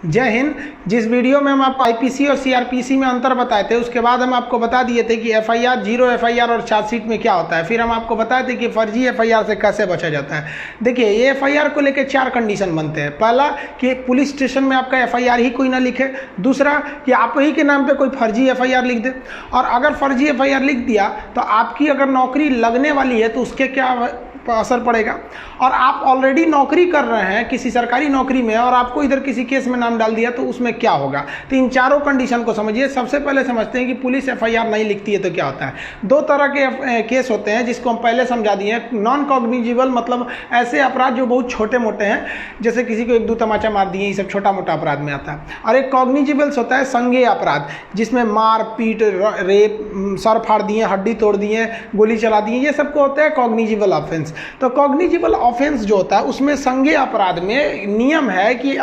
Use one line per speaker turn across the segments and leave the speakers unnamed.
जय हिंद। जिस वीडियो में हम आपको आईपीसी और सीआरपीसी में अंतर बताए थे, उसके बाद हम आपको बता दिए थे कि एफआईआर, जीरो एफआईआर और चार्जशीट में क्या होता है। फिर हम आपको बताए थे कि फर्जी एफआईआर से कैसे बचा जाता है। देखिए, ये एफआईआर को लेकर 4 कंडीशन बनते हैं। पहला कि पुलिस स्टेशन में आपका एफआईआर ही कोई ना लिखे। दूसरा कि आप ही के नाम पे कोई फर्जी एफआईआर लिख दे, और अगर फर्जी एफआईआर लिख दिया तो आपकी अगर नौकरी लगने वाली है तो उसके क्या असर पड़ेगा। और आप ऑलरेडी नौकरी कर रहे हैं किसी सरकारी नौकरी में और आपको इधर किसी केस में नाम डाल दिया तो उसमें क्या होगा। तो इन चारों कंडीशन को समझिए। सबसे पहले समझते हैं कि पुलिस एफआईआर नहीं लिखती है तो क्या होता है। 2 तरह के केस होते हैं जिसको हम पहले समझा दिए हैं। नॉन कॉग्निजिबल मतलब ऐसे अपराध जो बहुत छोटे मोटे हैं, जैसे किसी को 1-2 तमाचा मार दिए, ये सब छोटा मोटा अपराध में आता है। और एक कॉग्निजिबल्स होता है संज्ञेय अपराध, जिसमें मार पीट, रेप, सर फाड़ दिए, हड्डी तोड़ दिए, गोली चला दिए, ये सबको होता है कॉग्निजिबल ऑफेंस। तो कॉग्निजिबल ऑफेंस जो होता है उसमें संज्ञेय अपराध में नियम है कि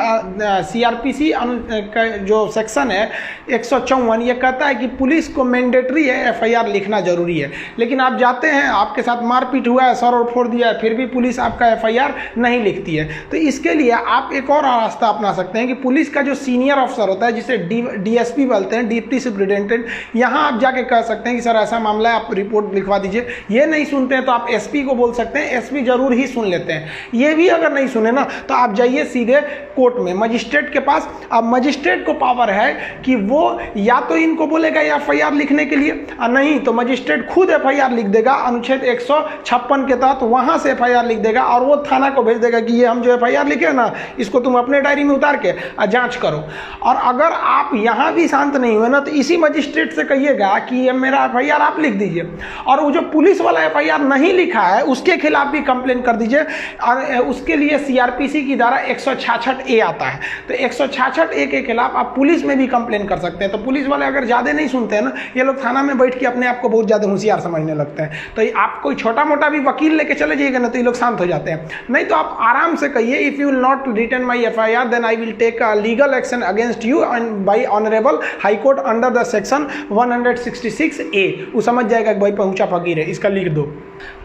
सीआरपीसी का जो सेक्शन है 154, ये कहता है कि पुलिस को मैंडेटरी है एफआईआर लिखना जरूरी है। लेकिन आप जाते हैं, आपके साथ मारपीट हुआ है, सर और फोड़ दिया है, फिर भी पुलिस आपका एफआईआर नहीं लिखती है। तो इसके लिए आप एक और रास्ता अपना सकते हैं कि पुलिस का जो सीनियर अफसर होता है, जिसे डीएसपी बोलते हैं, डिप्टी सुपरिटेंडेंट, यहाँ आप जाके कह सकते हैं कि सर ऐसा मामला है, आप रिपोर्ट लिखवा दीजिए। ये नहीं सुनते हैं तो आप एसपी को बोल सकते हैं, एसपी जरूर ही सुन लेते हैं। ये भी अगर नहीं सुने ना तो आप जाइए सीधे कोर्ट में, मजिस्ट्रेट के पास। अब मजिस्ट्रेट को पावर है कि वो या तो इनको बोलेगा एफआईआर लिखने के लिए, और नहीं तो मजिस्ट्रेट खुद एफआईआर लिख देगा अनुच्छेद 156 के तहत, वहां से एफआईआर लिख देगा और वो थाना को भेज देगा कि ये हम जो एफआईआर लिखे ना, इसको तुम अपने डायरी में उतार के जांच करो। और अगर आप यहां भी शांत नहीं हुए ना तो इसी मजिस्ट्रेट से कहिएगा कि ये मेरा एफआईआर आप लिख दीजिए, और वो जो पुलिस वाला एफआईआर नहीं लिखा है उसके खिलाफ भी कंप्लेन कर दीजिए। और उसके लिए सीआरपीसी की धारा 166A आता है। तो 166A के खिलाफ आप पुलिस में भी कंप्लेन कर सकते हैं। तो पुलिस वाले अगर ज़्यादा नहीं सुनते हैं ना, ये लोग थाना में बैठ के अपने आप को बहुत ज़्यादा होशियार समझने लगते हैं। तो आप कोई छोटा मोटा भी वकील लेके चले जाइएगा ना तो ये लोग शांत हो जाते हैं। नहीं तो आप आराम से कहिए, if you will not return my FIR then I will take legal action against you by honourable high court under the section 166A। वो समझ जाएगा कि भाई पहुंचा फकीर है, इसका लिख दो।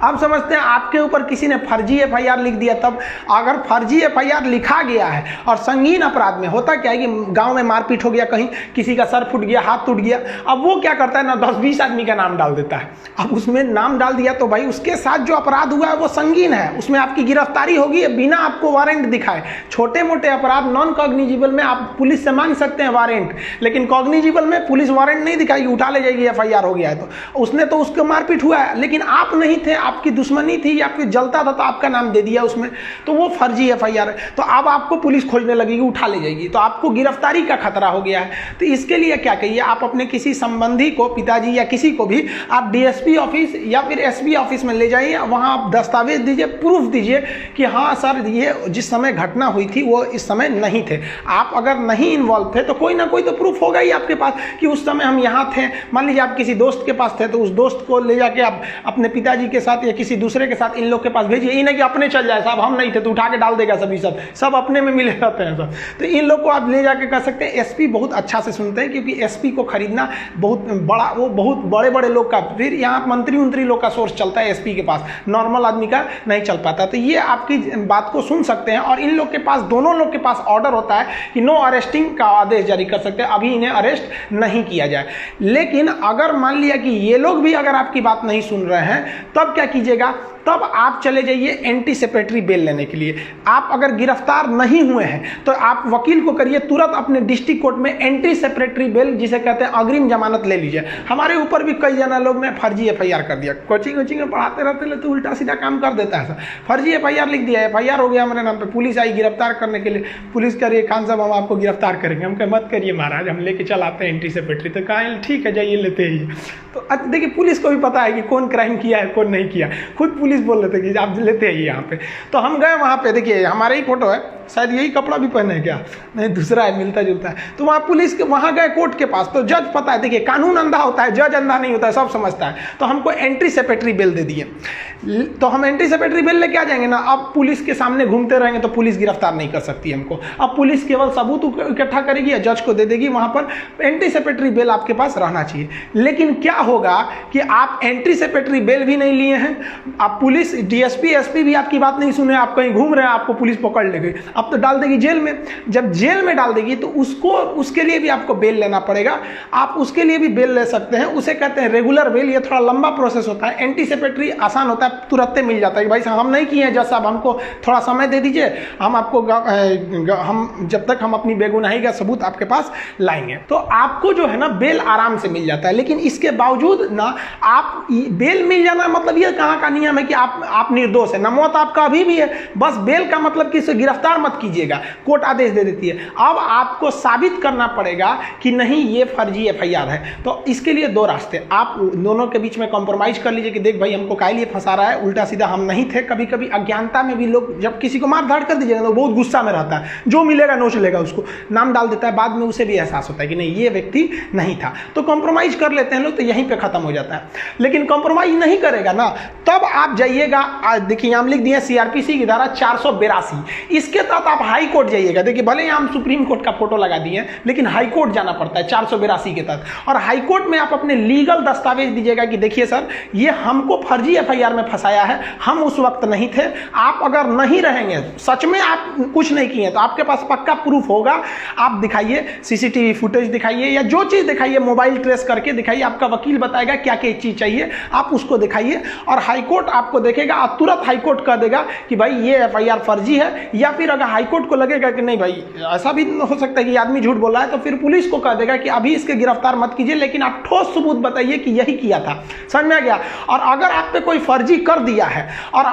अब समझते हैं आपके ऊपर किसी ने फर्जी एफआईआर लिख दिया। तब अगर फर्जी एफआईआर लिखा गया है और संगीन अपराध में होता क्या है कि गांव में मारपीट हो गया, कहीं किसी का सर फूट गया, हाथ टूट गया, अब वो क्या करता है ना 10-20 आदमी का नाम डाल देता है। अब उसमें नाम डाल दिया तो भाई उसके साथ जो अपराध हुआ है वो संगीन है, उसमें आपकी गिरफ्तारी होगी बिना आपको वारंट दिखाए। छोटे मोटे अपराध नॉन कॉग्निजिबल में आप पुलिस से मांग सकते हैं वारंट, लेकिन कॉग्निजिबल में पुलिस वारंट नहीं दिखाएगी, उठा ले जाएगी, एफआईआर हो गया है। तो उसने तो उसको मारपीट हुआ है, लेकिन आप नहीं थे, आपकी दुश्मनी थी, आपकी जलता था तो आपका नाम दे दिया उसमें, तो वो फर्जी एफआईआर है। तो अब आपको पुलिस खोजने लगेगी, उठा ले जाएगी, तो आपको गिरफ्तारी का खतरा हो गया है। तो इसके लिए क्या कहिए, आप अपने किसी संबंधी को, पिताजी या किसी को भी आप डीएसपी ऑफिस या फिर एसपी ऑफिस में ले जाइए, वहां आप दस्तावेज दीजिए, प्रूफ दीजिए कि हाँ सर ये जिस समय घटना हुई थी वो इस समय नहीं थे। आप अगर नहीं इन्वॉल्व थे तो कोई ना कोई तो प्रूफ होगा ही आपके पास कि उस समय हम यहाँ थे। मान लीजिए आप किसी दोस्त के पास थे तो उस दोस्त को ले जाके आप अपने पिताजी के साथ या किसी दूसरे के साथ इन लोग के पास भेजिए। ये नहीं कि अपने चल जाए, साहब हम नहीं थे तो उठा के डाल देगा सभी, सब अपने में मिले रहते हैं सब। तो इन लोग को आप ले जाके कर सकते हैं। एसपी बहुत अच्छा से सुनते हैं, क्योंकि एसपी को खरीदना बहुत बड़ा, वो बहुत बड़े बड़े लोग का, फिर यहाँ मंत्री लोग का सोर्स चलता है एसपी के पास, नॉर्मल आदमी का नहीं चल पाता। तो ये आपकी बात को सुन सकते हैं। और इन लोग के पास, दोनों लोग के पास ऑर्डर होता है कि नो अरेस्टिंग का आदेश जारी कर सकते हैं, अभी इन्हें अरेस्ट नहीं किया जाए। लेकिन अगर मान लिया कि ये लोग भी अगर आपकी बात नहीं सुन रहे हैं, तब क्या कीजिएगा, तब आप चले जाइए एंटी सेपरेटरी बेल लेने के लिए। आप अगर गिरफ्तार नहीं हुए हैं तो आप वकील को करिए तुरंत अपने डिस्ट्रिक्ट कोर्ट में एंटी सेपरेटरी बेल, जिसे कहते हैं अग्रिम जमानत, ले लीजिए। हमारे ऊपर भी कई जना लोग ने फर्जी एफआईआर कर दिया, कोचिंग में पढ़ाते रहते तो उल्टा सीधा काम कर देता है सर। फर्जी एफआईआर लिख दिया, एफआईआर हो गया हमारे नाम पे, पुलिस आई गिरफ्तार करने के लिए, पुलिस कह रही है खान साहब हम आपको गिरफ्तार करेंगे। हम कहे मत करिए महाराज, हम लेके चल आते हैं एंटी सेपरेटरी। तो कहा ठीक है जाइए लेते ही। तो देखिए पुलिस को भी पता है कि कौन क्राइम किया है कौन नहीं किया, खुद पुलिस बोल रहे थे कि आप लेते हैं यहाँ पे। तो हम गए वहाँ पे, देखिए हमारे ही फोटो है, शायद यही कपड़ा भी पहने हैं क्या, नहीं दूसरा है, मिलता जुलता है। तो वहाँ पुलिस के वहाँ गए कोर्ट के पास, तो जज पता है, देखिए कानून अंधा होता है, जज अंधा नहीं होता है, सब समझता है। तो हमको एंटी सेपरेटरी बेल दे दिए। तो हम एंटी सेपरेटरी बेल लेके आ जाएंगे ना, अब पुलिस के सामने घूमते रहेंगे तो पुलिस गिरफ्तार नहीं कर सकती हमको। अब पुलिस केवल सबूत इकट्ठा करेगी या जज को दे देगी, वहाँ पर एंटी सेपरेटरी बेल आपके पास रहना चाहिए। लेकिन क्या होगा कि आप एंटी सेपरेटरी बेल भी नहीं लिए हैं, आप पुलिस, डीएसपी, एसपी भी आपकी बात नहीं सुने, आप कहीं घूम रहे हैं, आपको पुलिस पकड़ ले गई। अब तो डाल देगी जेल में। जब जेल में डाल देगी तो उसके लिए भी आपको बेल लेना पड़ेगा। आप उसके लिए भी बेल ले सकते हैं, उसे कहते हैं रेगुलर बेल। ये थोड़ा लंबा प्रोसेस होता है। एंटीसिपेटरी आसान होता है, तुरंत मिल जाता है कि भाई साहब हम नहीं किए हैं जज साहब, हमको थोड़ा समय दे दीजिए, हम आपको हम जब तक हम अपनी बेगुनाही का सबूत आपके पास लाएंगे। तो आपको जो है ना बेल आराम से मिल जाता है। लेकिन इसके बावजूद ना आप बेल मिल जाना मतलब ये कहाँ का नियम है कि आप निर्दोष है ना, मौत आपका अभी भी है, बस बेल का मतलब कि इसे गिरफ्तार मत कीजिएगा, कोर्ट आदेश दे देती है। अब आपको साबित करना पड़ेगा कि नहीं ये फर्जी एफआईआर है। तो इसके लिए दो रास्ते, आप दोनों के बीच में कॉम्प्रोमाइज कर लीजिए कि देख भाई हमको काहे लिए फंसा रहा है, उल्टा सीधा हम नहीं थे। कभी कभी अज्ञानता में भी लोग जब किसी को मार धाड़ कर दीजिएगा तो बहुत गुस्सा में रहता है, जो मिलेगा नोच लेगा, उसको नाम डाल देता है, बाद में उसे भी एहसास होता है कि नहीं ये व्यक्ति नहीं था। तो कॉम्प्रोमाइज कर लेते हैं लोग, तो यहीं पे खत्म हो जाता है। लेकिन कॉम्प्रोमाइज नहीं करेगा ना, तब आप जाइएगा, देखिए हम लिख दिए सीआरपीसी की धारा 482, इसके तहत आप हाई कोर्ट जाइएगा। देखिए भले ही हम सुप्रीम कोर्ट का फोटो लगा दिए, लेकिन हाई कोर्ट जाना पड़ता है 482 के तहत। और हाई कोर्ट में आप अपने लीगल दस्तावेज दीजिएगा कि देखिए सर ये हमको फर्जी एफआईआर में फंसाया है, हम उस वक्त नहीं थे। आप अगर नहीं रहेंगे, सच में आप कुछ नहीं किए, तो आपके पास पक्का प्रूफ होगा, आप दिखाइए, सीसीटीवी फुटेज दिखाइए या जो चीज दिखाइए, मोबाइल ट्रेस करके दिखाइए, आपका वकील बताएगा क्या क्या चीज चाहिए, आप उसको दिखाइए और हाईकोर्ट आपको देखेगा और तुरंत हाईकोर्ट कह देगा कि भाई ये एफआईआर फर्जी है। या फिर अगर हाईकोर्ट को लगेगा कि नहीं भाई ऐसा भी हो सकता है कि आदमी झूठ बोल रहा है, तो फिर पुलिस को कह देगा कि अभी इसके गिरफ्तार मत कीजिए, लेकिन आप ठोस सबूत बताइए कि यही किया था। समझ में आ गया? और अगर आप पे कोई फर्जी कर दिया है और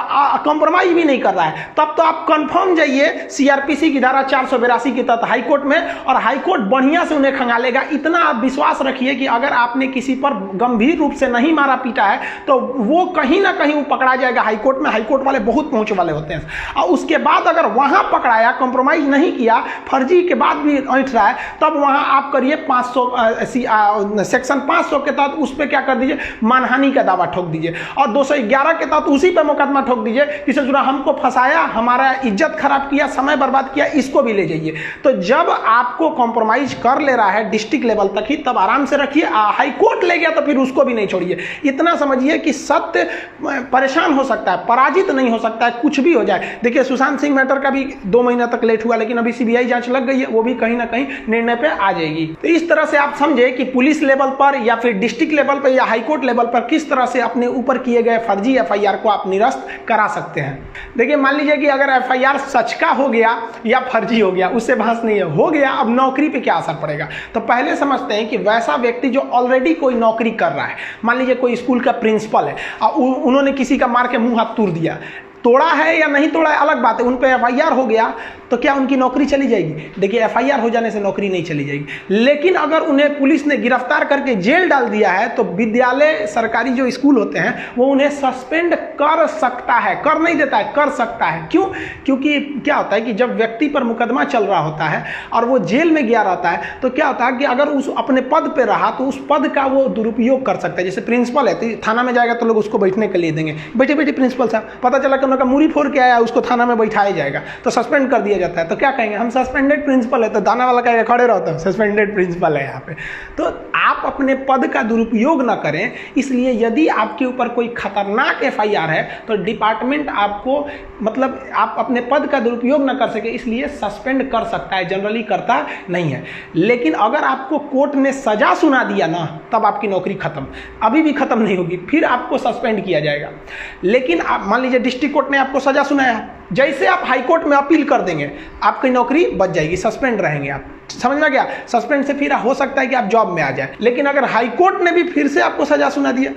कॉम्प्रोमाइज भी नहीं कर रहा है, तब तो आप कंफर्म जाइए सीआरपीसी की धारा 482 के तहत हाईकोर्ट में, और हाईकोर्ट बढ़िया से उन्हें खंगालेगा। इतना आप विश्वास रखिए कि अगर आपने किसी पर गंभीर रूप से नहीं मारा पीटा है तो वो कहीं ना कहीं वो पकड़ा जाएगा हाईकोर्ट में। हाईकोर्ट वाले बहुत पहुंच वाले होते हैं। और उसके बाद अगर वहां पकड़ाया, कॉम्प्रोमाइज नहीं किया, फर्जी के बाद भी ऐंठ रहा है, तब वहां आप करिए 500 सेक्शन 500 के तहत उस पर क्या कर दीजिए, मानहानि का दावा ठोक दीजिए। और 211 के तहत उसी पर मुकदमा ठोक दीजिए कि ससुरा हमको फंसाया, हमारा इज्जत खराब किया, समय बर्बाद किया, इसको भी ले जाइए। तो जब आपको कॉम्प्रोमाइज कर ले रहा है डिस्ट्रिक्ट लेवल तक ही, तब आराम से रखिए। हाई कोर्ट ले गया तो फिर उसको भी नहीं छोड़िए। इतना समझिए कि सत्य परेशान हो सकता है, पराजित नहीं हो सकता है, कुछ भी हो जाए। देखिए सुशांत सिंह मैटर का भी 2 महीना तक लेट हुआ, लेकिन अभी सीबीआई जांच लग गई है, वो भी कहीं ना कहीं निर्णय पे आ जाएगी। तो इस तरह से आप समझे कि पुलिस लेवल पर या फिर डिस्ट्रिक्ट लेवल पर या हाईकोर्ट लेवल पर किस तरह से अपने ऊपर किए गए फर्जी एफआईआर को आप निरस्त करा सकते हैं। देखिए मान लीजिए कि अगर एफआईआर सच का हो गया या फर्जी हो गया, उससे बहस नहीं है, हो गया, अब नौकरी पे क्या असर पड़ेगा। तो पहले समझते हैं कि वैसा व्यक्ति जो ऑलरेडी कोई नौकरी कर रहा है, मान लीजिए कोई स्कूल का प्रिंसिपल है और उन्होंने किसी का मार के मुंह हाथ तोड़ दिया, तोड़ा है या नहीं तोड़ा है अलग बात है, उन पे एफआईआर हो गया, तो क्या उनकी नौकरी चली जाएगी? देखिए एफआईआर हो जाने से नौकरी नहीं चली जाएगी, लेकिन अगर उन्हें पुलिस ने गिरफ्तार करके जेल डाल दिया है तो विद्यालय, सरकारी जो स्कूल होते हैं, वो उन्हें सस्पेंड कर सकता है, कर नहीं देता है, कर सकता है। क्यों? क्योंकि क्या होता है कि जब व्यक्ति पर मुकदमा चल रहा होता है और वो जेल में गया रहता है, तो क्या होता है कि अगर उस अपने पद पर रहा तो उस पद का वो दुरुपयोग कर सकता है। जैसे प्रिंसिपल है तो थाना में जाएगा तो लोग उसको बैठने के लिए देंगे, बैठे बैठे प्रिंसिपल साहब, पता चला कि उनका मुड़ी फोड़ के आया, उसको थाना में बैठाया जाएगा, तो सस्पेंड कर दिया जाता है। तो क्या कहेंगे, हम सस्पेंडेड प्रिंसिपल है, तो थाना वाला कहेगा खड़े रहता है, सस्पेंडेड प्रिंसिपल है यहाँ पे। तो आप अपने पद का दुरुपयोग ना करें, इसलिए यदि आपके ऊपर कोई खतरनाक एफआईआर है तो डिपार्टमेंट आपको, मतलब आप अपने पद का दुरुपयोग ना कर सके इसलिए सस्पेंड कर सकता है, जनरली करता नहीं है। लेकिन अगर आपको कोर्ट ने सजा सुना दिया ना, तब आपकी नौकरी खत्म, अभी भी खत्म नहीं होगी, फिर आपको सस्पेंड किया जाएगा। लेकिन आप मान लीजिए डिस्ट्रिक्ट कोर्ट ने आपको सजा सुनाया, जैसे आप हाई कोर्ट में अपील कर देंगे आपकी नौकरी बच जाएगी, सस्पेंड रहेंगे आप। समझ में गया? सस्पेंड से फिर हो सकता है कि आप जॉब में आ जाए। लेकिन अगर हाई कोर्ट ने भी फिर से आपको सजा सुना दिया,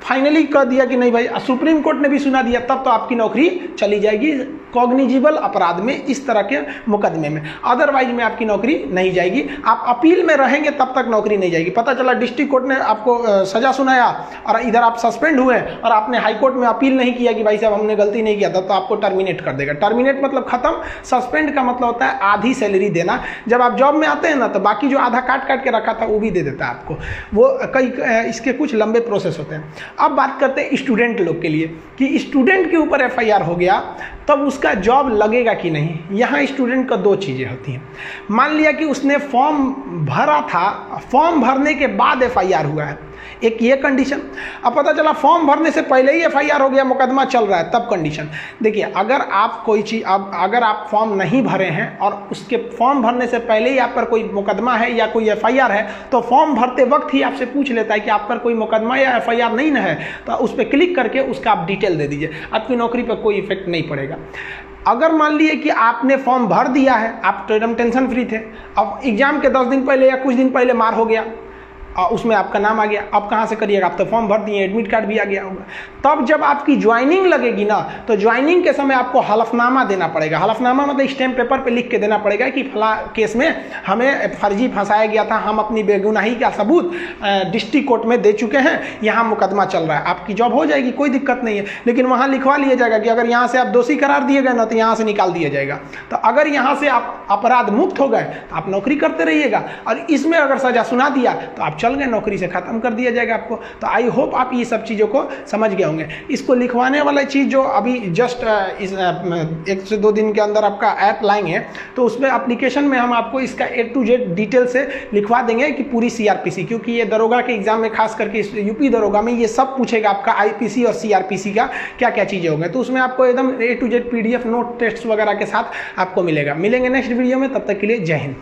फाइनली कह दिया कि नहीं भाई, सुप्रीम कोर्ट ने भी सुना दिया, तब तो आपकी नौकरी चली जाएगी कॉग्निजिबल अपराध में, इस तरह के मुकदमे में। अदरवाइज में आपकी नौकरी नहीं जाएगी। आप अपील में रहेंगे तब तक नौकरी नहीं जाएगी। पता चला डिस्ट्रिक्ट कोर्ट ने आपको सजा सुनाया और इधर आप सस्पेंड हुए और आपने हाई कोर्ट में अपील नहीं किया कि भाई साहब हमने गलती नहीं किया था, तो आपको टर्मिनेट कर देगा। टर्मिनेट मतलब खत्म, सस्पेंड का मतलब होता है आधी सैलरी देना। जब आप जॉब में आते हैं ना, तो बाकी जो आधा काट काट के रखा था वो भी दे देता है आपको। वो कई इसके कुछ लंबे प्रोसेस होते हैं। अब बात करते हैं स्टूडेंट लोग के लिए कि स्टूडेंट के ऊपर एफआईआर हो गया तब उसका जॉब लगेगा कि नहीं। यहाँ स्टूडेंट का 2 चीज़ें होती हैं। मान लिया कि उसने फॉर्म भरा था, फॉर्म भरने के बाद एफआईआर हुआ है, एक ये कंडीशन। अब पता चला फॉर्म भरने से पहले ही एफआईआर हो गया, मुकदमा चल रहा है, तब कंडीशन। देखिए, अगर आप कोई चीज़ अगर आप फॉर्म नहीं भरे हैं और उसके फॉर्म भरने से पहले ही आप पर कोई मुकदमा है या कोई एफआईआर है, तो फॉर्म भरते वक्त ही आपसे पूछ लेता है कि आप पर कोई मुकदमा या एफआईआर नहीं ना है, तो उस पर क्लिक करके उसका आप डिटेल दे दीजिए, आपकी नौकरी पर कोई इफेक्ट नहीं पड़ेगा। अगर मान लिए कि आपने फॉर्म भर दिया है, आप तो एकदम टेंशन फ्री थे, अब एग्जाम के 10 दिन पहले या कुछ दिन पहले मार हो गया, उसमें आपका नाम आ गया, अब कहाँ से करिएगा, आप तो फॉर्म भर दिए, एडमिट कार्ड भी आ गया होगा। तब जब आपकी ज्वाइनिंग लगेगी ना, तो ज्वाइनिंग के समय आपको हलफनामा देना पड़ेगा। हलफनामा मतलब स्टैम्प पेपर पे लिख के देना पड़ेगा कि फला केस में हमें फर्जी फंसाया गया था, हम अपनी बेगुनाही का सबूत डिस्ट्रिक्ट कोर्ट में दे चुके हैं, यहाँ मुकदमा चल रहा है। आपकी जॉब हो जाएगी, कोई दिक्कत नहीं है, लेकिन वहाँ लिखवा लिया जाएगा कि अगर यहाँ से आप दोषी करार दिए गए ना, तो यहाँ से निकाल दिया जाएगा। तो अगर यहाँ से आप अपराध मुक्त हो गए तो आप नौकरी करते रहिएगा, और इसमें अगर सजा सुना दिया तो आप चल गए, नौकरी से खत्म कर दिया जाएगा आपको। तो आई होप आप ये सब चीज़ों को समझ गए होंगे। इसको लिखवाने वाला चीज़ जो अभी जस्ट इस 1 से 2 दिन के अंदर आपका ऐप लाएंगे, तो उसमें एप्लीकेशन में हम आपको इसका A to Z डिटेल से लिखवा देंगे कि पूरी CRPC, क्योंकि ये दरोगा के एग्जाम में खास करके यूपी दरोगा में ये सब पूछेगा आपका IPC और CRPC का क्या क्या चीज़ें होंगे। तो उसमें आपको एकदम A to Z PDF note test वगैरह के साथ आपको मिलेंगे नेक्स्ट वीडियो में। तब तक के लिए जय हिंद।